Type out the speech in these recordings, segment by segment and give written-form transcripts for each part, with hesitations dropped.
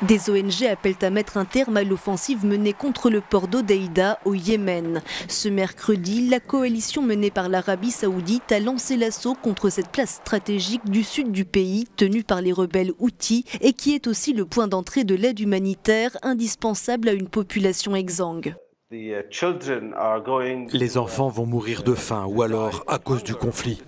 Des ONG appellent à mettre un terme à l'offensive menée contre le port d'Hodeïda au Yémen. Ce mercredi, la coalition menée par l'Arabie saoudite a lancé l'assaut contre cette place stratégique du sud du pays, tenue par les rebelles Houthis et qui est aussi le point d'entrée de l'aide humanitaire indispensable à une population exsangue. Les enfants vont mourir de faim ou alors à cause du conflit.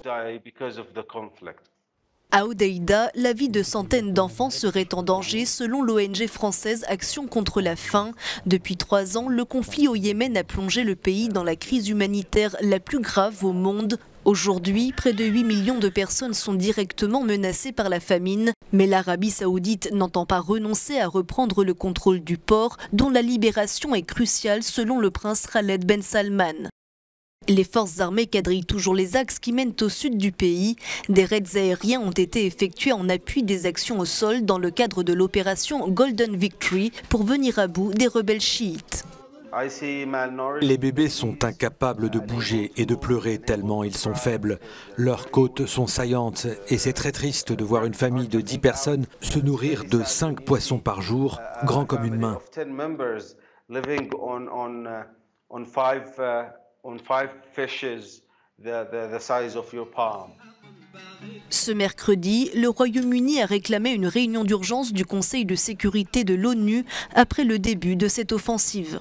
À Hodeïda, la vie de centaines d'enfants serait en danger selon l'ONG française Action contre la faim. Depuis 3 ans, le conflit au Yémen a plongé le pays dans la crise humanitaire la plus grave au monde. Aujourd'hui, près de 8 millions de personnes sont directement menacées par la famine. Mais l'Arabie saoudite n'entend pas renoncer à reprendre le contrôle du port, dont la libération est cruciale selon le prince Khaled Ben Salman. Les forces armées quadrillent toujours les axes qui mènent au sud du pays. Des raids aériens ont été effectués en appui des actions au sol dans le cadre de l'opération Golden Victory pour venir à bout des rebelles chiites. Les bébés sont incapables de bouger et de pleurer tellement ils sont faibles. Leurs côtes sont saillantes et c'est très triste de voir une famille de 10 personnes se nourrir de 5 poissons par jour, grands comme une main. Ce mercredi, le Royaume-Uni a réclamé une réunion d'urgence du Conseil de sécurité de l'ONU après le début de cette offensive.